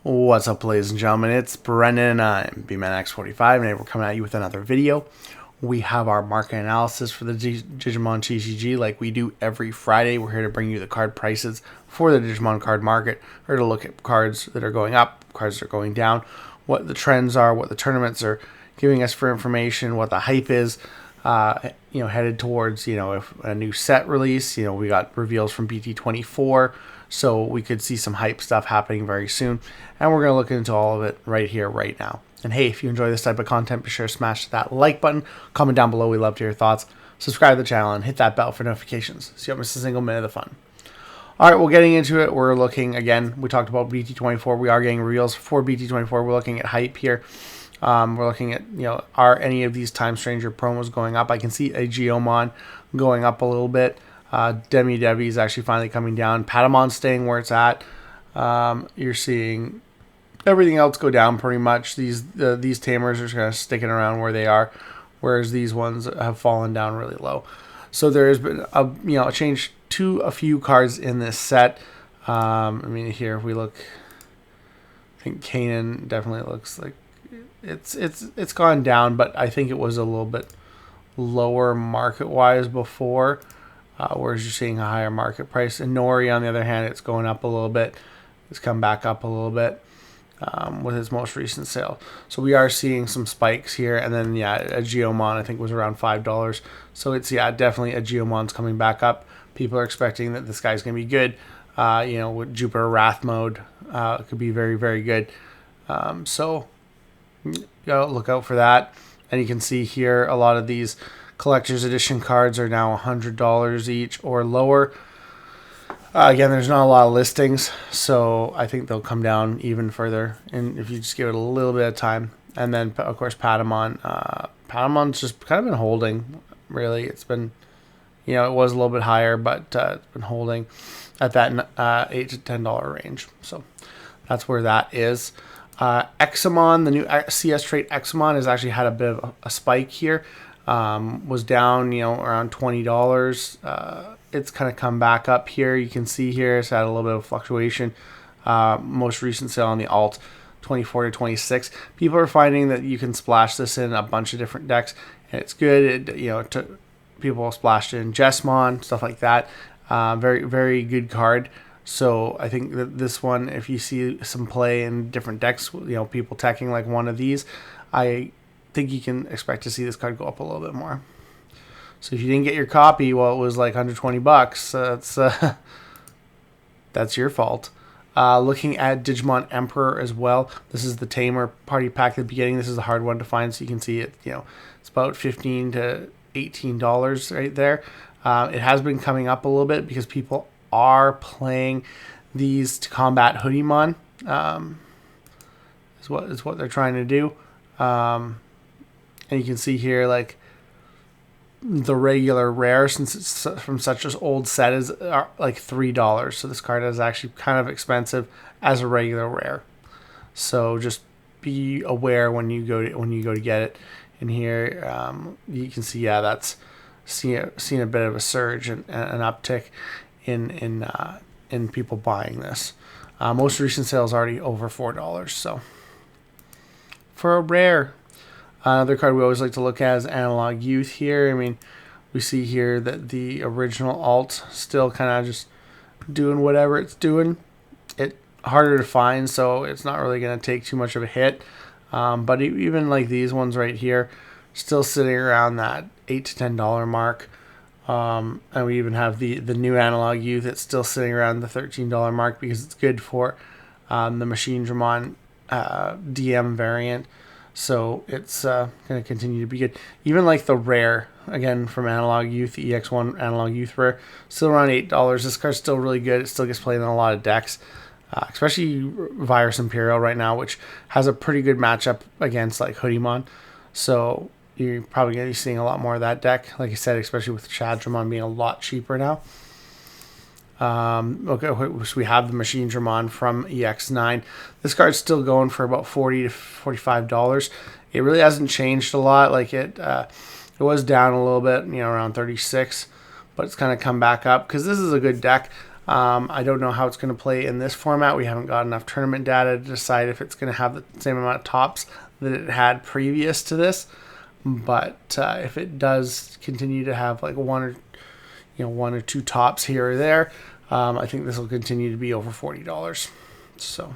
What's up, ladies and gentlemen? It's Brendan and I'm BManX45, and today we're coming at you with another video. We have our market analysis for the Digimon TCG like we do every Friday. We're here to bring you the card prices for the Digimon card market, or to look at cards that are going up, cards that are going down, what the trends are, what the tournaments are giving us for information, what the hype is, headed towards, if a new set release. We got reveals from BT24, so we could see some hype stuff happening very soon. And we're going to look into all of it right here, right now. And hey, if you enjoy this type of content, be sure to smash that like button, comment down below. We love to hear your thoughts. Subscribe to the channel and hit that bell for notifications so you don't miss a single minute of the fun. All right, well, getting into it, we're looking, again, we talked about BT24. We are getting reveals for BT24. We're looking at hype here. We're looking at, are any of these Time Stranger promos going up? I can see a Geomon going up a little bit. Demi Debbie is actually finally coming down. Patamon staying where it's at. You're seeing everything else go down pretty much. These tamers are just kind of sticking around where they are, whereas these ones have fallen down really low. So there has been a change to a few cards in this set. Here if we look, I think Kanan definitely looks like it's gone down, but I think it was a little bit lower market wise before, whereas you're seeing a higher market price. And Nori, on the other hand, it's going up a little bit. It's come back up a little bit with his most recent sale. So we are seeing some spikes here. And then, a Geomon, I think, was around $5. So it's, definitely a Geomon's coming back up. People are expecting that this guy's going to be good. With Jupiter Wrath mode, could be very, very good. So look out for that. And you can see here a lot of these collector's edition cards are now $100 each or lower. Again, there's not a lot of listings, so I think they'll come down even further, and if you just give it a little bit of time. And then, of course, Patamon. Patamon's just kind of been holding, really. It's been, it was a little bit higher, but it's been holding at that $8 to $10 range. So that's where that is. Examon, the new CS trait Examon, has actually had a bit of a spike here. Was down, around $20. It's kind of come back up here. You can see here it's had a little bit of fluctuation. Most recent sale on the alt, 24 to 26. People are finding that you can splash this in a bunch of different decks, and it's good. People splashed it in Jesmon, stuff like that. Very, very good card. So I think that this one, if you see some play in different decks, people teching like one of these, I think you can expect to see this card go up a little bit more. So if you didn't get your copy, well, it was like $120. That's your fault. Looking at Digimon Emperor as well. This is the Tamer party pack at the beginning. This is a hard one to find, so you can see it. It's about $15 to $18 right there. It has been coming up a little bit because people are playing these to combat Hoodiemon. Is what they're trying to do. And you can see here, like, the regular rare, since it's from such an old set, is like $3. So this card is actually kind of expensive as a regular rare. So just be aware when you go to get it. And here you can see, that's seen a bit of a surge and an uptick in people buying this. Most recent sale is already over $4. So for a rare. Another card we always like to look at is Analog Youth here. We see here that the original alt still kind of just doing whatever it's doing. It's harder to find, so it's not really going to take too much of a hit. But even like these ones right here, still sitting around that $8 to $10 mark. And we even have the new Analog Youth. It's still sitting around the $13 mark because it's good for the Machine Dramon DM variant. So it's going to continue to be good. Even like the rare, again, from Analog Youth, the EX1 Analog Youth rare, still around $8. This card's still really good. It still gets played in a lot of decks, especially Virus Imperial right now, which has a pretty good matchup against like Hoodiemon. So you're probably going to be seeing a lot more of that deck. Like I said, especially with Chadramon being a lot cheaper now. So we have the Machine Dramon from EX9. This card's still going for about $40 to $45. It really hasn't changed a lot. Like it was down a little bit, around 36, but it's kind of come back up because this is a good deck. I don't know how it's going to play in this format. We haven't got enough tournament data to decide if it's going to have the same amount of tops that it had previous to this. But if it does continue to have like one or two tops here or there, I think this will continue to be over $40. So,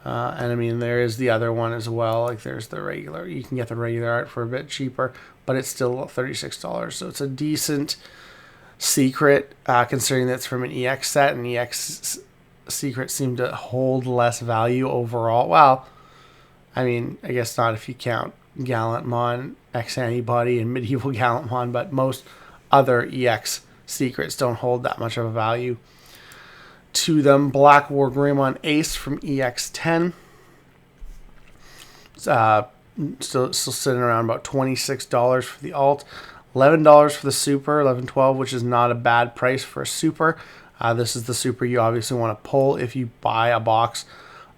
and I mean, there is the other one as well. Like there's the regular. You can get the regular art for a bit cheaper, but it's still $36. So it's a decent secret, considering that's from an EX set, and EX secrets seem to hold less value overall. Well, I mean, I guess not if you count Gallantmon, X Antibody, and Medieval Gallantmon, but most other EX secrets don't hold that much of a value to them. Black War Greymon Ace from EX10. Still sitting around about $26 for the alt. $11 for the super, $11.12, which is not a bad price for a super. This is the super you obviously want to pull if you buy a box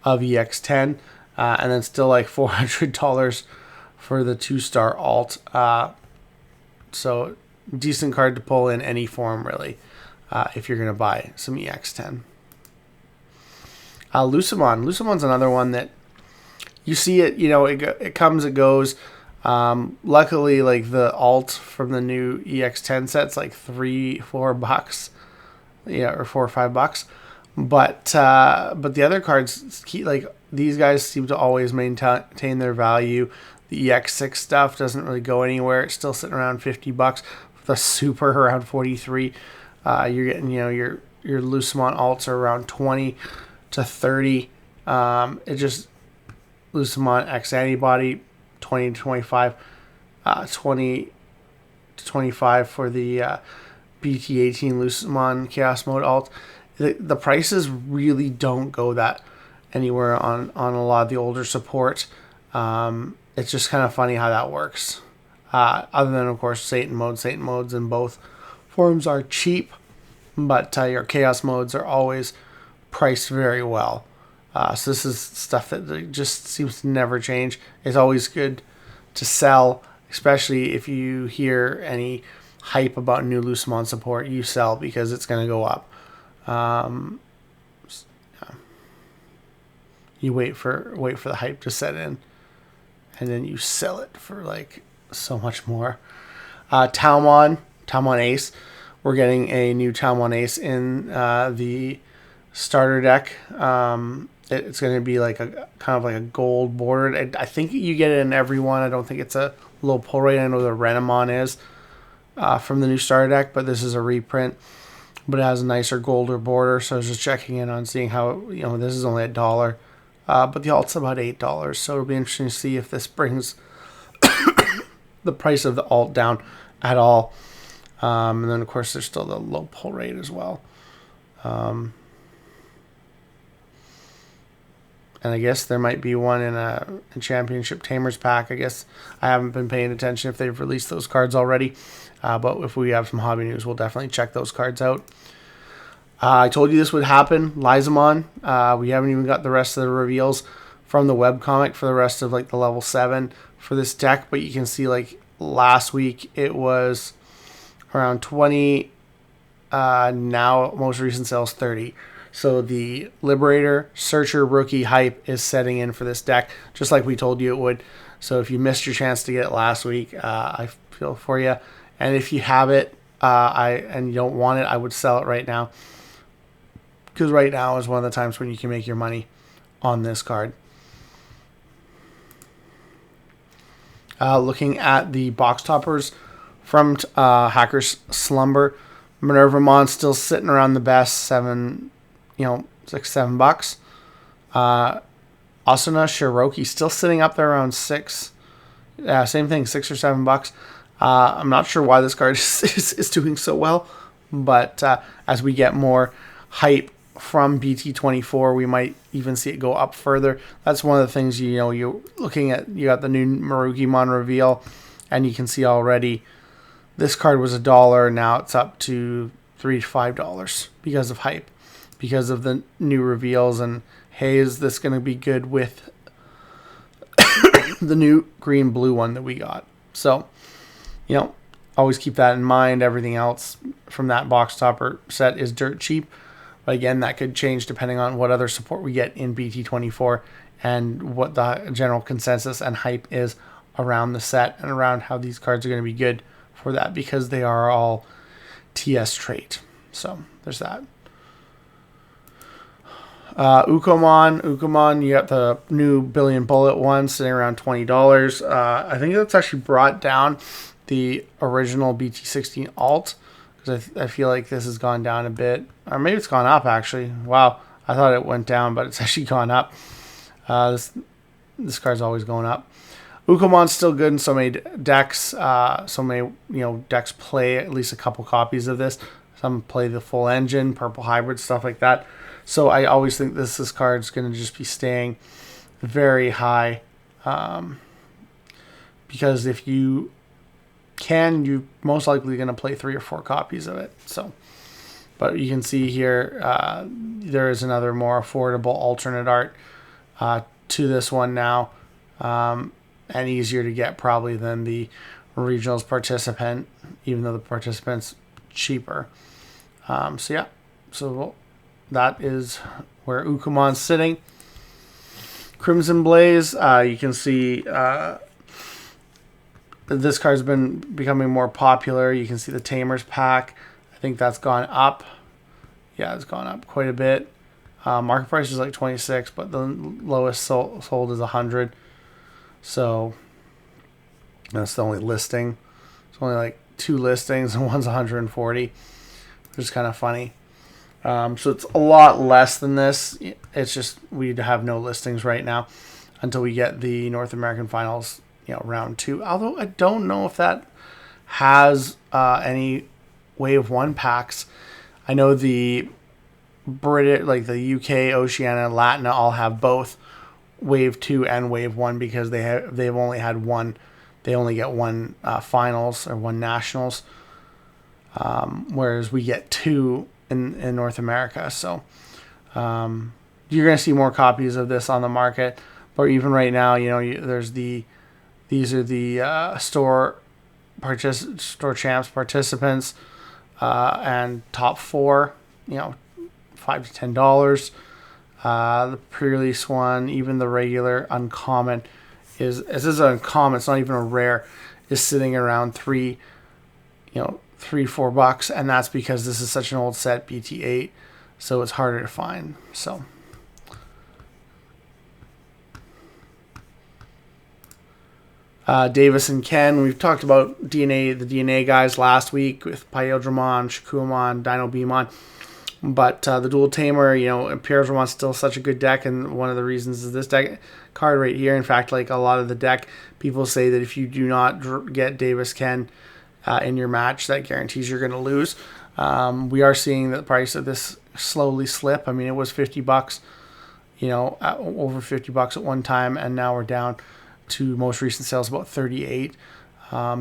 of EX10. And then still like $400 for the 2-star alt. So decent card to pull in any form, really, if you're going to buy some EX10. Lucimon's another one that you see it, it comes, it goes. Luckily, like the alt from the new EX10 set's like $3-4, or $4 or $5. But the other cards, like these guys seem to always maintain their value. The EX6 stuff doesn't really go anywhere. It's still sitting around $50. The super around 43. You're getting, your Lucimon alts are around 20 to 30. It just Lucimon X Antibody 20 to 25, 20 to 25 for the BT18 Lucimon Chaos Mode alt. The prices really don't go that anywhere on a lot of the older support. It's just kind of funny how that works. Other than, of course, Satan modes. Satan modes in both forms are cheap, but your Chaos modes are always priced very well. So this is stuff that just seems to never change. It's always good to sell, especially if you hear any hype about new Lucimon support. You sell because it's going to go up. You wait for the hype to set in, and then you sell it for like so much more. Talmon Ace. We're getting a new Talmon Ace in the starter deck. It's going to be like a kind of like a gold bordered. I think you get it in every one. I don't think it's a low pull rate. I know the Renamon is from the new starter deck, but this is a reprint. But it has a nicer golder border, so I was just checking in on seeing how, this is only $1. But the alt's about $8, so it'll be interesting to see if this brings the price of the alt down at all. And then, of course, there's still the low pull rate as well. And I guess there might be one in a Championship Tamers pack. I guess I haven't been paying attention if they've released those cards already. But if we have some hobby news, we'll definitely check those cards out. I told you this would happen. Lizamon. We haven't even got the rest of the reveals from the webcomic for the rest of like the level 7 for this deck. But you can see like last week it was around 20. Now most recent sales 30. So the Liberator, Searcher, Rookie hype is setting in for this deck, just like we told you it would. So if you missed your chance to get it last week, I feel for you. And if you have it and you don't want it, I would sell it right now. Because right now is one of the times when you can make your money on this card. Looking at the box toppers from Hacker's Slumber, Minervamon still sitting around the best, $6-7. Asuna Shiroki still sitting up there around $6. Yeah, same thing, $6 or $7. I'm not sure why this card is doing so well, but as we get more hype from BT24, we might even see it go up further. That's one of the things, you're looking at. You got the new Marukimon reveal, and you can see already this card was $1. Now it's up to $3 to $5 because of hype, because of the new reveals. And hey, is this going to be good with the new green blue one that we got? So, always keep that in mind. Everything else from that box topper set is dirt cheap. But again, that could change depending on what other support we get in BT24 and what the general consensus and hype is around the set and around how these cards are going to be good for that, because they are all TS trait. So there's that. Ukomon, you got the new Billion Bullet one sitting around $20. I think that's actually brought down the original BT16 alt, because I feel like this has gone down a bit, or maybe it's gone up actually. Wow, I thought it went down, but it's actually gone up. This card's always going up. Ukomon's still good in so many decks. So many decks play at least a couple copies of this. Some play the full engine, purple hybrid, stuff like that. So I always think this card's going to just be staying very high, because if you can, you're most likely going to play 3 or 4 copies of it. So, but you can see here there is another more affordable alternate art to this one now, and easier to get probably than the regionals participant, even though the participant's cheaper. So yeah, so that is where Ukomon's sitting. Crimson Blaze, you can see this card's been becoming more popular. You can see the Tamers pack. I think that's gone up. Yeah, it's gone up quite a bit. Market price is like 26, but the lowest sold is 100. So that's the only listing. It's only like 2 listings, and one's 140, which is kind of funny. So it's a lot less than this. It's just we have no listings right now until we get the North American Finals, round 2. Although I don't know if that has any Wave 1 packs. I know the British, like the UK, Oceania, and Latin all have both Wave 2 and Wave 1, because they've only had one. They only get one finals or one nationals, whereas we get 2 in North America. So you're going to see more copies of this on the market. But even right now, there's these are the store champs participants, and top 4, $5 to $10. The pre-release one, even the regular uncommon this is uncommon. It's not even a rare. Is sitting around $3, $4, and that's because this is such an old set, BT8, so it's harder to find. So Davis and Ken, we've talked about the DNA guys last week with Pyodramon, Shakuamon, Dino Beamon. But the Dual Tamer, Pyodramon's still such a good deck, and one of the reasons is this deck card right here. In fact, like a lot of the deck, people say that if you do not get Davis Ken in your match, that guarantees you're going to lose. We are seeing the price of this slowly slip. I mean, it was $50, over $50 at one time, and now we're down to most recent sales about 38.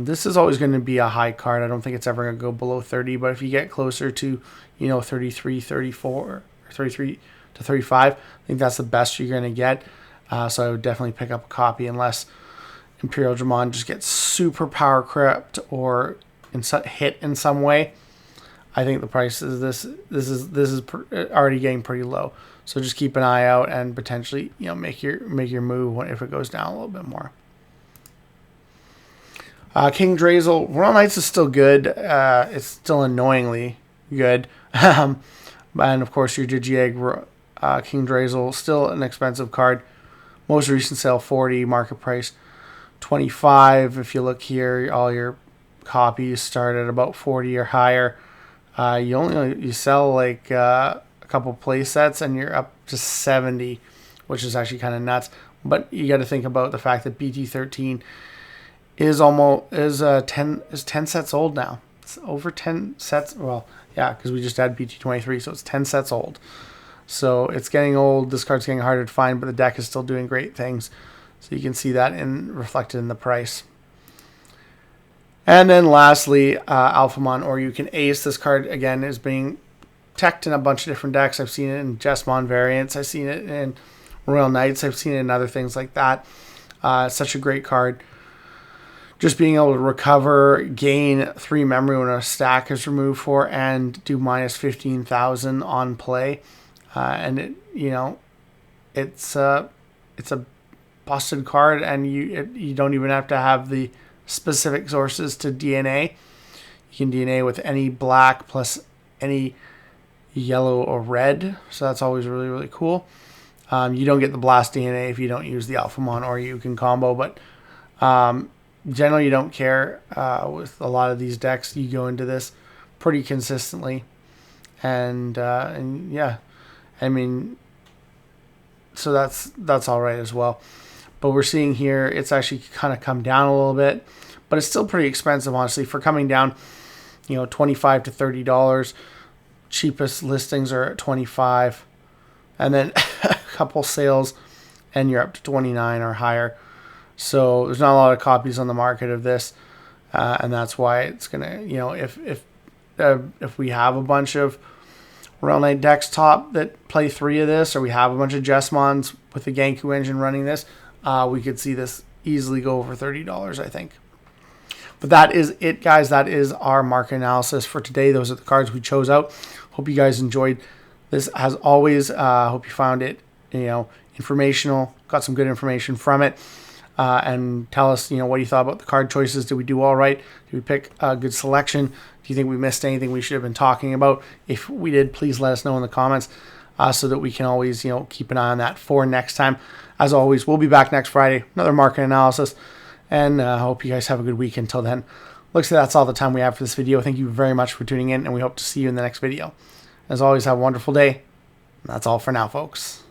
This is always going to be a high card. I don't think it's ever going to go below 30, but if you get closer to 33, 34, or 33 to 35, I think that's the best you're going to get. So I would definitely pick up a copy, unless Imperial Dramon just gets super power crept or hit in some way. I think the price is this is already getting pretty low. So just keep an eye out and potentially make your move if it goes down a little bit more. King Drazel, Royal Knights is still good. It's still annoyingly good. And of course your Digiegg King Drazel, still an expensive card. Most recent sale 40, market price 25. If you look here, all your copies start at about 40 or higher. You sell like a couple play sets and you're up to 70, which is actually kind of nuts. But you got to think about the fact that BT13 is 10 sets old now. It's over 10 sets. Well, yeah, because we just had BT23, so it's 10 sets old. So it's getting old. This card's getting harder to find, but the deck is still doing great things. So you can see that reflected in the price. And then lastly, Alphamon, or you can Ace. This card, again, is being teched in a bunch of different decks. I've seen it in Jesmon variants. I've seen it in Royal Knights. I've seen it in other things like that. It's such a great card just being able to recover, gain 3 memory when a stack is removed for, and do minus 15,000 on play. And it, it's a busted card, and you don't even have to have the specific sources to DNA. You can DNA with any black plus any yellow or red, so that's always really, really cool. You don't get the blast DNA if you don't use the Alphamon, or you can combo, but generally you don't care. With a lot of these decks, you go into this pretty consistently, and yeah, I mean, so that's all right as well. But we're seeing here it's actually kind of come down a little bit, but it's still pretty expensive, honestly, for coming down. $25 to $30. Cheapest listings are at $25, and then a couple sales, and you're up to $29 or higher. So there's not a lot of copies on the market of this, and that's why it's gonna, if we have a bunch of Royal Knight decks top that play 3 of this, or we have a bunch of Jesmons with the Genku engine running this, we could see this easily go over $30, I think. But that is it, guys. That is our market analysis for today. Those are the cards we chose out. Hope you guys enjoyed this. As always, hope you found it, informational. Got some good information from it. And tell us, what you thought about the card choices. Did we do all right? Did we pick a good selection? Do you think we missed anything we should have been talking about? If we did, please let us know in the comments, so that we can always, keep an eye on that for next time. As always, we'll be back next Friday. Another market analysis. And I hope you guys have a good week until then. Looks like that's all the time we have for this video. Thank you very much for tuning in, and we hope to see you in the next video. As always, have a wonderful day. And that's all for now, folks.